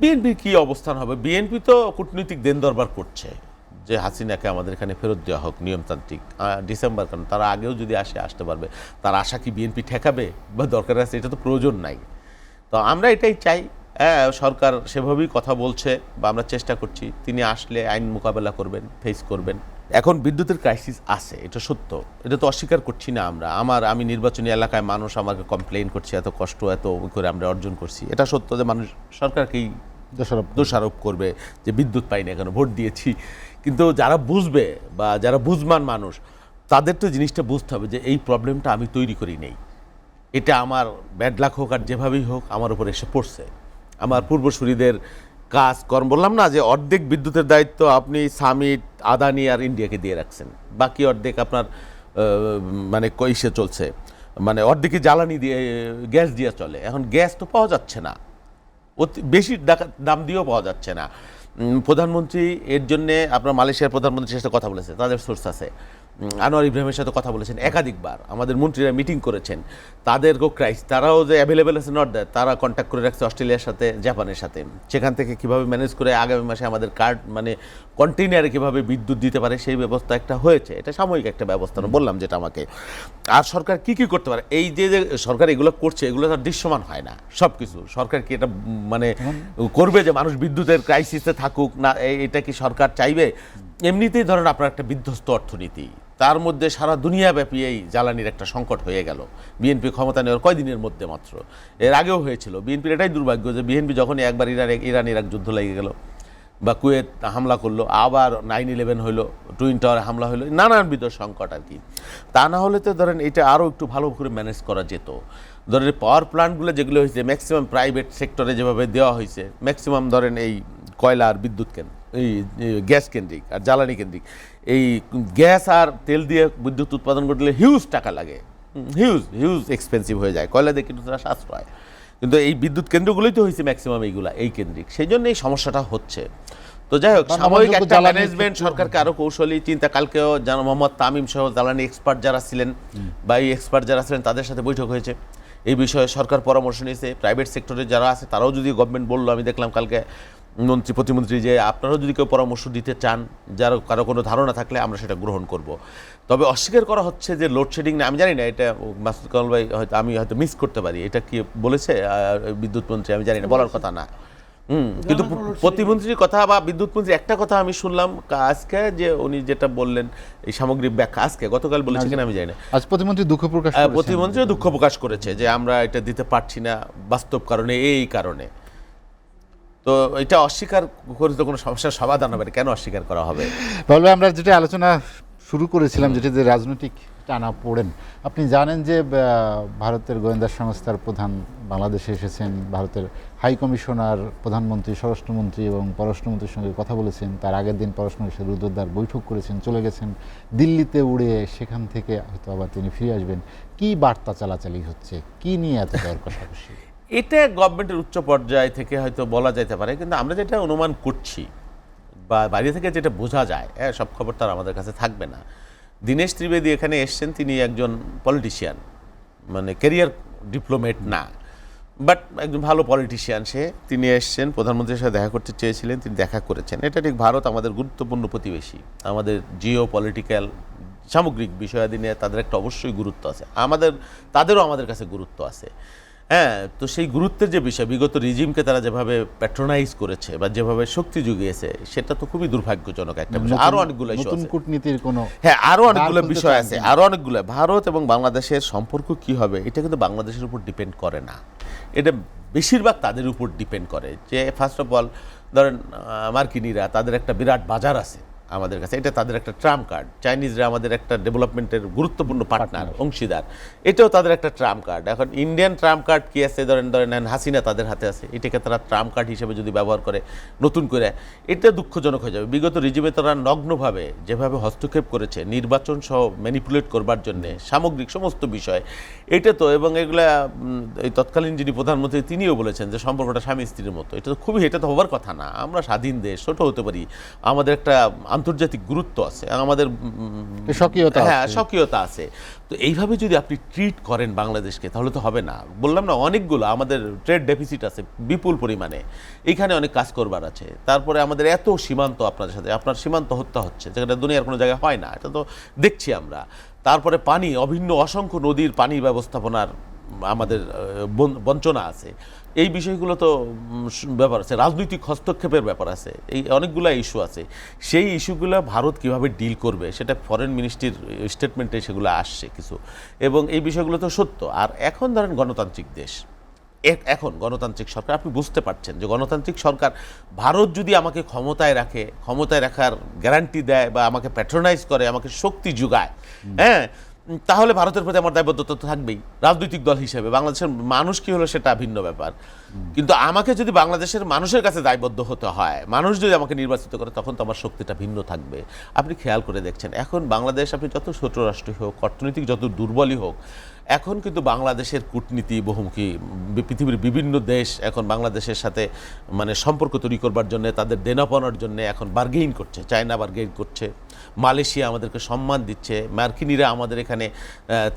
বিএনপির কি অবস্থান হবে? বিএনপি তো কূটনৈতিক দেন দরবার করছে যে হাসিনাকে আমাদের এখানে ফেরত দেওয়া হোক নিয়মতান্ত্রিক ডিসেম্বর, কারণ তারা আগেও যদি আসতে পারবে। তার আশা কি বিএনপি ঠেকাবে বা দরকার আছে? এটা তো প্রয়োজন নাই। তো আমরা এটাই চাই, সরকার সেভাবেই কথা বলছে বা আমরা চেষ্টা করছি, তিনি আসলে আইন মোকাবেলা করবেন, ফেস করবেন। এখন বিদ্যুতের ক্রাইসিস আছে, এটা সত্য, এটা তো অস্বীকার করছি না আমরা। আমি নির্বাচনী এলাকায় মানুষ আমাকে কমপ্লেইন করছে, এত কষ্ট এত করে আমরা অর্জন করছি, এটা সত্য যে মানুষ সরকারকেই দোষারোপ করবে যে বিদ্যুৎ পাই না, কেন ভোট দিয়েছি। কিন্তু যারা বুঝবে বা যারা বুঝমান মানুষ, তাদের তো জিনিসটা বুঝতে হবে যে এই প্রবলেমটা আমি তৈরি করি নেই, এটা আমার ব্যাড লাক হোক আর যেভাবেই হোক আমার উপর এসে পড়ছে। আমার পূর্বসূরিদের কাজ কর্ম, বললাম না যে অর্ধেক বিদ্যুতের দায়িত্ব আপনি সামিট, আদানি আর ইন্ডিয়াকে দিয়ে রাখছেন, বাকি অর্ধেক আপনার মানে কইসে চলছে, মানে অর্ধেকই জ্বালানি দিয়ে গ্যাস দিয়ে চলে। এখন গ্যাস তো পাওয়া যাচ্ছে না, বেশি দাম দিয়েও পাওয়া যাচ্ছে না। প্রধানমন্ত্রী এর জন্যে আপনার মালয়েশিয়ার প্রধানমন্ত্রীর সাথে কথা বলেছে, তাদের সোর্স আছে। আনোয়ার ইব্রাহিমের সাথে কথা বলেছেন একাধিকবার, আমাদের মন্ত্রীরা মিটিং করেছেন, তাদেরকেও তারাও যে অ্যাভেলেবেল আছে নট দ্যাট, তারা কন্ট্যাক্ট করে রাখছে অস্ট্রেলিয়ার সাথে, জাপানের সাথে, সেখান থেকে কীভাবে ম্যানেজ করে আগামী মাসে আমাদের কার্ড মানে কন্টেইনারে কীভাবে বিদ্যুৎ দিতে পারে সেই ব্যবস্থা একটা হয়েছে। এটা সাময়িক একটা ব্যবস্থা বললাম যেটা আমাকে। আর সরকার কি কি করতে পারে, এই যে সরকার এগুলো করছে, এগুলো তার দৃশ্যমান হয় না সব কিছু। সরকার কি এটা মানে করবে যে মানুষ বিদ্যুতের ক্রাইসিসে থাকুক না? এটা কি সরকার চাইবে? এমনিতেই ধরেন আপনার একটা বিধ্বস্ত অর্থনীতি, তার মধ্যে সারা দুনিয়াব্যাপী এই জ্বালানির একটা সংকট হয়ে গেল। বিএনপি ক্ষমতা নেওয়ার কয়দিনের মধ্যে মাত্র, এর আগেও হয়েছিল। বিএনপির এটাই দুর্ভাগ্য যে বিএনপি যখনই একবার ইরান ইরাক যুদ্ধ লেগে গেল বা কুয়েত হামলা করলো, আবার 9/11 হলো, টুইন টাওয়ারে হামলা হলো, নানানবিধ সংকট আর কি। তা না হলে তো ধরেন এটা আরও একটু ভালো করে ম্যানেজ করা যেত। ধরেন পাওয়ার প্ল্যান্টগুলো যেগুলো হয়েছে ম্যাক্সিমাম প্রাইভেট সেক্টরে যেভাবে দেওয়া হয়েছে, ম্যাক্সিমাম ধরেন এই কয়লা আর বিদ্যুৎ এই গ্যাস কেন্দ্রিক আর জ্বালানি কেন্দ্রিক, এই গ্যাস আর তেল দিয়ে বিদ্যুৎ উৎপাদন করলে হিউজ টাকা লাগে, হিউজ এক্সপেন্সিভ হয়ে যায়। কয়লা দিয়ে কিন্তু তারা সাশ্রয়, কিন্তু এই বিদ্যুৎ কেন্দ্রগুলোই তো হয়েছে ম্যাক্সিমাম এইগুলা এই কেন্দ্রিক, সেই জন্য এই সমস্যাটা হচ্ছে। তো যাই হোক, সাময়িক একটা ম্যানেজমেন্ট সরকারকে আরও কৌশলী চিন্তা। কালকেও মোহাম্মদ তামিম সহ জ্বালানি এক্সপার্ট যারা ছিলেন বা এই এক্সপার্ট যারা ছিলেন তাদের সাথে বৈঠক হয়েছে, এই বিষয়ে সরকার পরামর্শ নিয়েছে। প্রাইভেট সেক্টরে যারা আছে তারাও যদি গভর্নমেন্ট বললো, আমি দেখলাম কালকে মন্ত্রী প্রতিমন্ত্রী যে আপনারাও যদি কেউ পরামর্শ দিতে চান, যারা কারো কোনো ধারণা থাকলে আমরা সেটা গ্রহণ করব। তবে অস্বীকার করা হচ্ছে যে লোডশেডিং না, আমি জানি না এটা মাসুদ কামাল ভাই হয়তো, আমি হয়তো মিস করতে পারি, এটা কি বলেছে বিদ্যুৎ মন্ত্রী আমি জানি না, বলার কথা না। কিন্তু প্রতিমন্ত্রীর কথা বা বিদ্যুৎ মন্ত্রী একটা কথা আমি শুনলাম আজকে, যে উনি যেটা বললেন এই সামগ্রিক ব্যাখ্যা আজকে গতকাল বলেছে কিনা আমি জানি না, আজ প্রতিমন্ত্রী দুঃখ প্রকাশ করেছে যে আমরা এটা দিতে পারছি না বাস্তব কারণে, এই কারণে। তো এটা অস্বীকার করে তো কোনো সমস্যার সমাধান হবে না, কেন অস্বীকার করা হবে? তাহলে আমরা যেটা আলোচনা শুরু করেছিলাম, যেটা যে রাজনৈতিক টানা পড়েন, আপনি জানেন যে ভারতের গোয়েন্দা সংস্থার প্রধান বাংলাদেশে এসেছেন, ভারতের হাই কমিশনার, প্রধানমন্ত্রী, স্বরাষ্ট্রমন্ত্রী এবং পররাষ্ট্রমন্ত্রীর সঙ্গে কথা বলেছেন। তার আগের দিন পররাষ্ট্রমন্ত্রীর রুদ্ধদ্বার বৈঠক করেছেন, চলে গেছেন দিল্লিতে উড়ে, সেখান থেকে হয়তো আবার তিনি ফিরে আসবেন। কি বার্তা চালাচালি হচ্ছে, কি নিয়ে এত দর কষাকষি? এটা গভর্নমেন্টের উচ্চ পর্যায় থেকে হয়তো বলা যেতে পারে, কিন্তু আমরা যেটা অনুমান করছি বা বাইরে থেকে যেটা বোঝা যায়, সব খবর তার আমাদের কাছে থাকবে না। দীনেশ ত্রিবেদী এখানে এসছেন, তিনি একজন পলিটিশিয়ান, মানে ক্যারিয়ার ডিপ্লোমেট না, বাট একজন ভালো পলিটিশিয়ান সে। তিনি এসছেন, প্রধানমন্ত্রীর সাথে দেখা করতে চেয়েছিলেন, তিনি দেখা করেছেন। এটা ঠিক, ভারত আমাদের গুরুত্বপূর্ণ প্রতিবেশী, আমাদের জিও পলিটিক্যাল সামগ্রিক বিষয়াদি নিয়ে তাদের একটা অবশ্যই গুরুত্ব আছে, তাদেরও আমাদের কাছে গুরুত্ব আছে। হ্যাঁ, তো সেই গুরুত্বের যে বিষয়, বিগত রিজিমকে তারা যেভাবে প্যাট্রোনাইজ করেছে বা যেভাবে শক্তি জুগিয়েছে, সেটা তো খুবই দুর্ভাগ্যজনক একটা বিষয়। আরো অনেকগুলো কূটনীতির কোনো, হ্যাঁ, আরো অনেকগুলো বিষয় আছে, আরো অনেকগুলো। ভারত এবং বাংলাদেশের সম্পর্ক কি হবে, এটা কিন্তু বাংলাদেশের উপর ডিপেন্ড করে না, এটা বেশিরভাগ তাদের উপর ডিপেন্ড করে। যে ফার্স্ট অফ অল ধরেন মার্কিনিরা, তাদের একটা বিরাট বাজার আছে আমাদের কাছে, এটা তাদের একটা ট্রাম্প কার্ড। চাইনিজরা আমাদের একটা ডেভেলপমেন্টের গুরুত্বপূর্ণ পার্টনার, অংশীদার, এটাও তাদের একটা ট্রাম্প কার্ড। এখন ইন্ডিয়ান ট্রাম্প কার্ড কি আছে, ধরেন হাসিনা তাদের হাতে আছে, এটাকে তারা ট্রাম্প কার্ড হিসেবে যদি ব্যবহার করে নতুন করে, এটা দুঃখজনক হয়ে যাবে। বিগত রিজিমে তারা নগ্নভাবে যেভাবে হস্তক্ষেপ করেছে নির্বাচন সহ ম্যানিপুলেট করবার জন্যে সামগ্রিক সমস্ত বিষয়, এটা তো, এবং এগুলা এই তৎকালীন যিনি প্রধানমন্ত্রী তিনিও বলেছেন যে সম্পর্কটা স্বামী স্ত্রীর মতো। এটা তো হবার কথা না। আমরা স্বাধীন দেশ, ছোট হতে পারি, আমাদের একটা আন্তর্জাতিক গুরুত্ব আছে, আমাদের স্বকীয়তা হ্যাঁ আছে। স্বকীয়তা আছে। তো এইভাবে যদি আপনি ট্রিট করেন বাংলাদেশকে তাহলে তো হবে না। বললাম না, অনেকগুলো আমাদের ট্রেড ডেফিসিট আছে বিপুল পরিমাণে, এইখানে অনেক কাজ করবার আছে। তারপরে আমাদের এত সীমান্ত, আপনাদের সাথে আপনার সীমান্ত হত্যা হচ্ছে, যেটা দুনিয়ার কোনো জায়গায় হয় না, এটা তো দেখছি আমরা। তারপরে পানি, অভিন্ন অসংখ্য নদীর পানি ব্যবস্থাপনার আমাদের বঞ্চনা আছে। এই বিষয়গুলো তো ব্যাপার আছে, রাজনৈতিক হস্তক্ষেপের ব্যাপার আছে, এই অনেকগুলো ইস্যু আছে। সেই ইস্যুগুলো ভারত কিভাবে ডিল করবে সেটা ফরেন মিনিস্ট্রির স্টেটমেন্টে সেগুলো আসছে কিছু, এবং এই বিষয়গুলো তো সত্য। আর এখন ধরেন গণতান্ত্রিক দেশ, এখন গণতান্ত্রিক সরকার, আপনি বুঝতে পারছেন যে গণতান্ত্রিক সরকার, ভারত যদি আমাকে ক্ষমতায় রাখে, ক্ষমতায় রাখার গ্যারান্টি দেয় বা আমাকে প্যাট্রোনাইজ করে, আমাকে শক্তি যোগায়, হ্যাঁ, তাহলে ভারতের প্রতি আমার দায়বদ্ধতা তো থাকবেই রাজনৈতিক দল হিসেবে। বাংলাদেশের মানুষ কি হলো সেটা ভিন্ন ব্যাপার, কিন্তু আমাকে যদি বাংলাদেশের মানুষের কাছে দায়বদ্ধ হতে হয়, মানুষ যদি আমাকে নির্বাচিত করে, তখন তো আমার শক্তিটা ভিন্ন থাকবে। আপনি খেয়াল করে দেখছেন এখন বাংলাদেশ, আপনি যত ছোট রাষ্ট্রই হোক, অর্থনৈতিক যত দুর্বলই হোক, এখন কিন্তু বাংলাদেশের কূটনীতি বহুমুখী, পৃথিবীর বিভিন্ন দেশ এখন বাংলাদেশের সাথে মানে সম্পর্ক তৈরি করবার জন্য, তাদের দেনাপানোর জন্য এখন বার্গেইন করছে। চায়না বার্গেইন করছে, মালয়েশিয়া আমাদেরকে সম্মান দিচ্ছে, মার্কিনিরা আমাদের এখানে,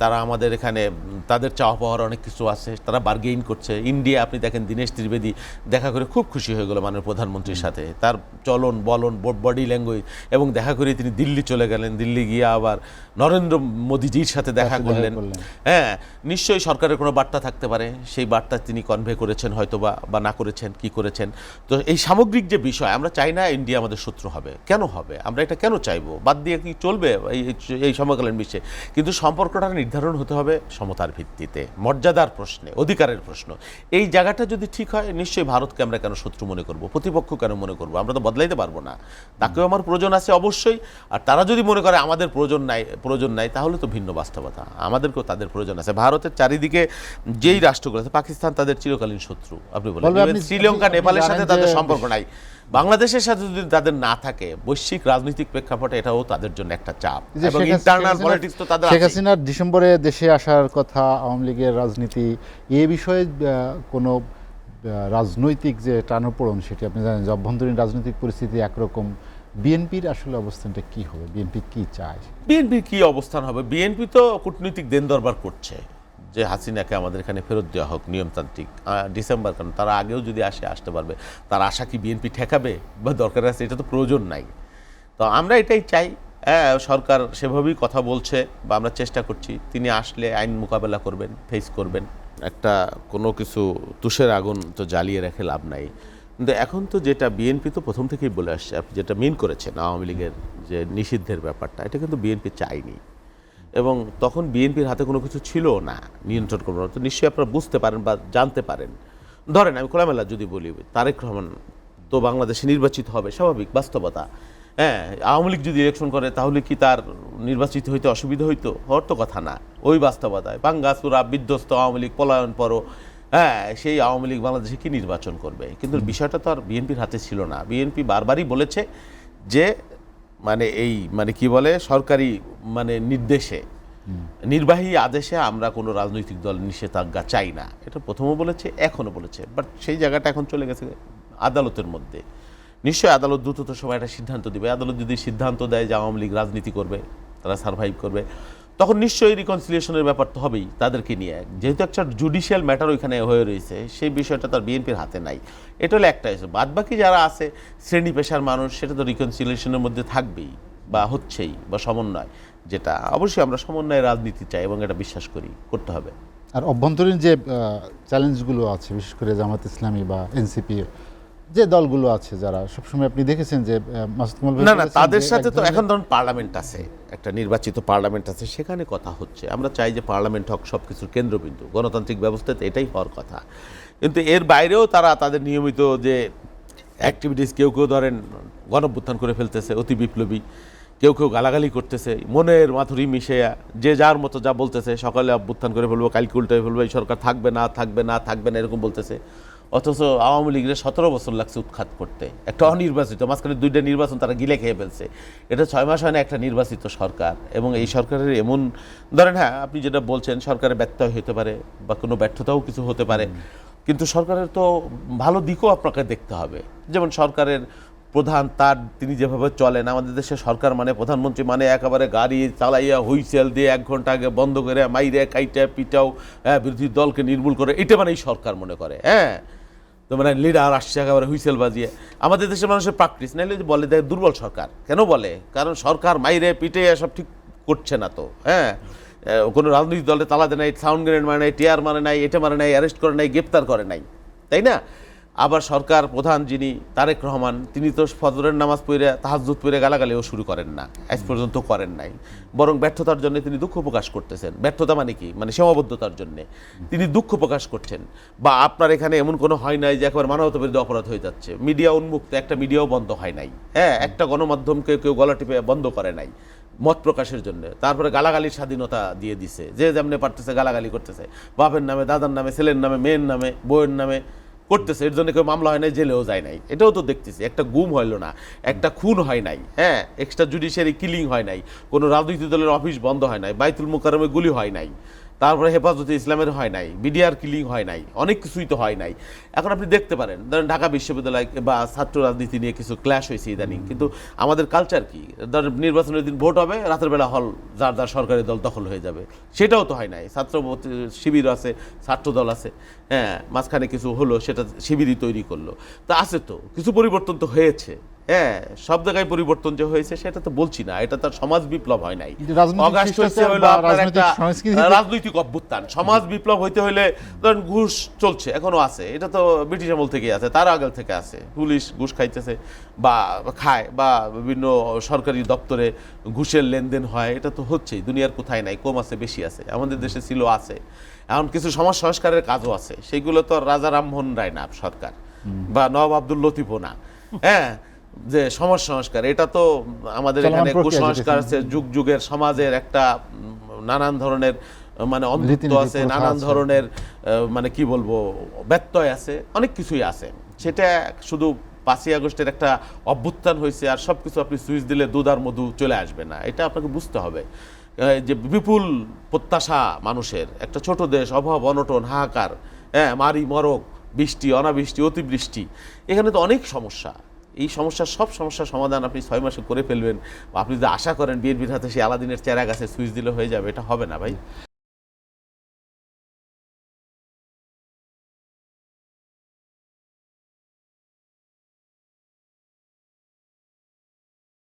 তারা আমাদের এখানে তাদের চাওয়া পাওয়ার অনেক কিছু আছে, তারা বার্গেইন করছে। ইন্ডিয়া, আপনি দেখেন দীনেশ ত্রিবেদী দেখা করে খুব খুশি হয়ে গেল মাননীয় প্রধানমন্ত্রীর সাথে, তার চলন বলন, বডি ল্যাঙ্গুয়েজ, এবং দেখা করে তিনি দিল্লি চলে গেলেন, দিল্লি গিয়ে আবার নরেন্দ্র মোদিজির সাথে দেখা করলেন। হ্যাঁ, নিশ্চয়ই সরকারের কোনো বার্তা থাকতে পারে, সেই বার্তা তিনি কনভে করেছেন হয়তো বা না করেছেন, কি করেছেন। তো এই সামগ্রিক যে বিষয়, আমরা চাই না ইন্ডিয়া আমাদের শত্রু হবে, কেন হবে, আমরা এটা কেন চাইবো, বাদ দিয়ে কি চলবে এই সময়কালীন বিশ্বে? কিন্তু সম্পর্কটা নির্ধারণ হতে হবে সমতার ভিত্তিতে, মর্যাদার প্রশ্নে, অধিকারের প্রশ্ন। এই জায়গাটা যদি ঠিক হয়, নিশ্চয়ই ভারতকে আমরা কেন শত্রু মনে করব, প্রতিপক্ষ কেন মনে করব? আমরা তো বদলাইতে পারবো না, তাকেও আমার প্রয়োজন আছে অবশ্যই। আর তারা যদি মনে করে আমাদের প্রয়োজন নাই, তাহলে তো ভিন্ন বাস্তবতা, আমাদেরকেও তাদের প্রয়োজন আছে। ভারতের চারিদিকে যেই রাষ্ট্রগুলো আছে, পাকিস্তান তাদের চিরকালীন শত্রু, আপনি বলেন শ্রীলঙ্কা, নেপালের সাথে তাদের সম্পর্ক নাই, বাংলাদেশের সাথে যদি তাদের না থাকে, বৈশ্বিক রাজনৈতিক প্রেক্ষাপটে এটাও তাদের জন্য একটা চাপ, এবং ইন্টারনাল পলিটিক্স তো তাদের আছে। শেখ হাসিনার ডিসেম্বরে দেশে আসার কথা, আওয়ামী লীগের রাজনীতি, এই বিষয়ে কোনো রাজনৈতিক যে টানাপোড়েন, সেটি আপনি জানেন যে অভ্যন্তরীণ রাজনৈতিক পরিস্থিতি একরকম, বিএনপির আসলে অবস্থানটা কি হবে, বিএনপি কি চায়? বিএনপির কি অবস্থান হবে? বিএনপি তো কূটনৈতিক দেন দরবার করছে যে হাসিনাকে আমাদের এখানে ফেরত দেওয়া হোক নিয়মতান্ত্রিক ডিসেম্বর, কারণ তারা আগেও যদি আসতে পারবে। তার আশা কি বিএনপি ঠেকাবে বা দরকার আছে? এটা তো প্রয়োজন নাই। তো আমরা এটাই চাই, সরকার সেভাবেই কথা বলছে বা আমরা চেষ্টা করছি, তিনি আসলে আইন মোকাবেলা করবেন, ফেস করবেন। একটা কোনো কিছু তুষের আগুন তো জ্বালিয়ে রেখে লাভ নাই। কিন্তু এখন তো যেটা বিএনপি তো প্রথম থেকেই বলে আসছে, আপনি যেটা মিন করেছেন আওয়ামী লীগের যে নিষিদ্ধের ব্যাপারটা, এটা কিন্তু বিএনপি চায়নি, এবং তখন বিএনপির হাতে কোনো কিছু ছিল না নিয়ন্ত্রণ করবার। তো নিশ্চয়ই আপনারা বুঝতে পারেন বা জানতে পারেন। ধরেন আমি খোলামেলা যদি বলি, তারেক রহমান তো বাংলাদেশে নির্বাচিত হবে, স্বাভাবিক বাস্তবতা। হ্যাঁ, আওয়ামী লীগ যদি ইলেকশন করে তাহলে কি তার নির্বাচিত হইতে অসুবিধা হইতো? হওয়ার তো কথা না। ওই বাস্তবতায় পাঙ্গাসুরা বিধ্বস্ত আওয়ামী লীগ পলায়ন পরও, হ্যাঁ, সেই আওয়ামী লীগ বাংলাদেশে কি নির্বাচন করবে? কিন্তু বিষয়টা তো আর বিএনপির হাতে ছিল না। বিএনপি বারবারই বলেছে যে মানে কি বলে, সরকারি নির্দেশে, নির্বাহী আদেশে আমরা কোনো রাজনৈতিক দল নিষেধাজ্ঞা চাই না। এটা প্রথমও বলেছে, এখনও বলেছে, বাট সেই জায়গাটা এখন চলে গেছে আদালতের মধ্যে। নিশ্চয়ই আদালত দ্রুততম সময় একটা সিদ্ধান্ত দিবে। আদালত যদি সিদ্ধান্ত দেয় যে আওয়ামী লীগ রাজনীতি করবে, তারা সার্ভাইভ করবে, তখন নিশ্চয়ই রিকনসিলিয়েশনের ব্যাপার তো হবেই তাদেরকে নিয়ে। যেহেতু একটা জুডিশিয়াল ম্যাটার ওইখানে হয়ে রয়েছে, সেই বিষয়টা তার বিএনপির হাতে নাই। এটা হলো একটা ইস্যু। বাদ বাকি যারা আছে শ্রেণী পেশার মানুষ, সেটা তো রিকনসিলিয়েশনের মধ্যে থাকবেই বা হচ্ছেই, বা সমন্বয়, যেটা অবশ্যই আমরা সমন্বয়ের রাজনীতি চাই এবং এটা বিশ্বাস করি করতে হবে। আর অভ্যন্তরীণ যে চ্যালেঞ্জগুলো আছে, বিশেষ করে জামাত ইসলামী বা এনসিপি যে দলগুলো আছে, যারা সবসময় আপনি দেখেছেন যে মাসুদ কামাল ভাই না তাদের সাথে তো এখন ধরুন পার্লামেন্ট আছে, একটা নির্বাচিত পার্লামেন্ট আছে, সেখানে কথা হচ্ছে। আমরা চাই যে পার্লামেন্ট হোক সব কিছুর কেন্দ্রবিন্দু, গণতান্ত্রিক ব্যবস্থাতে এটাই হওয়ার কথা। কিন্তু এর বাইরেও তারা তাদের নিয়মিত যে অ্যাক্টিভিটিস, কেউ ধরেন গণঅভ্যুত্থান করে ফেলতেছে, অতি বিপ্লবী, কেউ গালাগালি করতেছে, মনের মাথুরি মিশে যে যার মতো যা বলতেছে, সকালে অভ্যুত্থান করে ফেলবো, কালকে উল্টায় ফেলবো, এই সরকার থাকবে না এরকম বলতেছে। অথচ আওয়ামী লীগের 17 বছর লাগছে উৎখাত করতে, একটা অনির্বাচিত, মাঝখানে 2টা নির্বাচন তারা গিলে খেয়ে ফেলছে। এটা 6 মাস হয় না একটা নির্বাচিত সরকার। এবং এই সরকারের এমন ধরেন, হ্যাঁ আপনি যেটা বলছেন, সরকারের ব্যত্যয় হতে পারে বা কোনো ব্যর্থতাও কিছু হতে পারে, কিন্তু সরকারের তো ভালো দিকও আপনাকে দেখতে হবে। যেমন সরকারের প্রধান তিনি যেভাবে চলেন, আমাদের দেশের সরকার মানে প্রধানমন্ত্রী মানে একেবারে গাড়ি চালাইয়া হুইসেল দিয়ে 1 ঘন্টা আগে বন্ধ করে মাইরে কাইটা পিটাও, বিরোধী দলকে নির্মূল করে, এটা মানে এই সরকার মনে করে। তো মানে লিডার আসছে একেবারে হুইসেল বাজিয়ে। আমাদের দেশের মানুষের প্র্যাকটিস নাইলে বলে দেয় দুর্বল সরকার। কেন বলে? কারণ সরকার মাইরে পিটে সব ঠিক করছে না তো। কোনো রাজনৈতিক দলে তালা দেয় নাই, সাউন্ড গ্রেনেড মারে নাই, টিয়ার মারে নাই, এটা মারে নাই, অ্যারেস্ট করে নাই, গ্রেপ্তার করে নাই, তাই না? আবার সরকার প্রধান যিনি তারেক রহমান, তিনি তো ফজরের নামাজ পড়ে তাহাজ্জুদ পড়ে গালাগালিও শুরু করেন না, আজ পর্যন্ত করেন নাই। বরং ব্যর্থতার জন্য তিনি দুঃখ প্রকাশ করতেছেন। ব্যর্থতা মানে কি? মানে সীমাবদ্ধতার জন্য তিনি দুঃখ প্রকাশ করছেন। বা আপনার এখানে এমন কোনো হয় নাই যে একবার মানবতাবিরোধী অপরাধ হয়ে যাচ্ছে, মিডিয়া উন্মুক্ত, একটা মিডিয়াও বন্ধ হয় নাই, একটা গণমাধ্যমকে কেউ গলা টিপে বন্ধ করে নাই মত প্রকাশের জন্য। তারপরে গালাগালির স্বাধীনতা দিয়ে দিছে, যে যেমনি পারতেছে গালাগালি করতেছে, বাপের নামে, দাদার নামে, ছেলের নামে, মেয়ের নামে, বউয়ের নামে করতেছে। এর জন্য কেউ মামলা হয় নাই, জেলেও যায় নাই। এটাও তো দেখতেছি, একটা গুম হইল না, একটা খুন হয় নাই, এক্সট্রা জুডিশিয়ারি কিলিং হয় নাই, কোনো রাজনৈতিক দলের অফিস বন্ধ হয় নাই, বাইতুল মুকাররমে গুলি হয় নাই, তারপরে হেফাজতে ইসলামের হয় নাই, বিডিআর কিলিং হয় নাই, অনেক কিছুই তো হয় নাই। এখন আপনি দেখতে পারেন, ধরেন ঢাকা বিশ্ববিদ্যালয় বা ছাত্র রাজনীতি নিয়ে কিছু ক্ল্যাশ হয়েছে ইদানিং, কিন্তু আমাদের কালচার কি? ধরেন নির্বাচনের দিন ভোট হবে, রাতের বেলা হল যার যার সরকারি দল দখল হয়ে যাবে, সেটাও তো হয় নাই। ছাত্র শিবির আছে, ছাত্র দল আছে, মাঝখানে কিছু হলো, সেটা শিবিরই তৈরি করলো। তা আছে তো কিছু পরিবর্তন তো হয়েছে, সব জায়গায় পরিবর্তন যে হয়েছে সেটা তো বলছি না, এটা তার সমাজ বিপ্লব হয় নাই। অগাস্ট হচ্ছে হলো আপনার একটা রাজনৈতিক অভ্যুত্থান। সমাজ বিপ্লব হইতে হইলে ধরেন ঘুষ চলছে, এখনো আছে, এটা তো ব্রিটিশ আমল থেকে আছে, তার আগে থেকে আছে। পুলিশ ঘুষ খাইতেছে বা খায়, বা বিভিন্ন সরকারি দপ্তরে ঘুষের লেনদেন হয়, এটা তো হচ্ছেই। দুনিয়ার কোথায় নাই, কম আছে বেশি আছে, আমাদের দেশে ছিল, আছে। এখন কিছু সমাজ সংস্কারের কাজও আছে, সেগুলো তো রাজা রামমোহন রায় না সরকার, বা নবাব আব্দুল লতিফও না, যে সমাজ সংস্কার, এটা তো আমাদের এখানে কুসংস্কার আছে, যুগ যুগের সমাজের একটা নানান ধরনের মানে অন্ধত্ব আছে, নানান ধরনের মানে কি বলবো ব্যত্যয় আছে, অনেক কিছুই আছে। সেটা শুধু 5ই আগস্টের একটা অভ্যুত্থান হয়েছে আর সব কিছু আপনি সুইচ দিলে দুধ আর মধু চলে আসবে না, এটা আপনাকে বুঝতে হবে। যে বিপুল প্রত্যাশা মানুষের, একটা ছোট দেশ, অভাব অনটন হাহাকার, মারি মরক, বৃষ্টি অনাবৃষ্টি অতিবৃষ্টি, এখানে তো অনেক সমস্যা। এই সব সমস্যার সমাধান আপনি 6 মাসে করে ফেলবেন, আপনি যদি আশা করেন বিএনপির হাতে সেই আলাদিনের চেরা গাছে সুইচ দিলে হয়ে যাবে, এটা হবে না ভাই।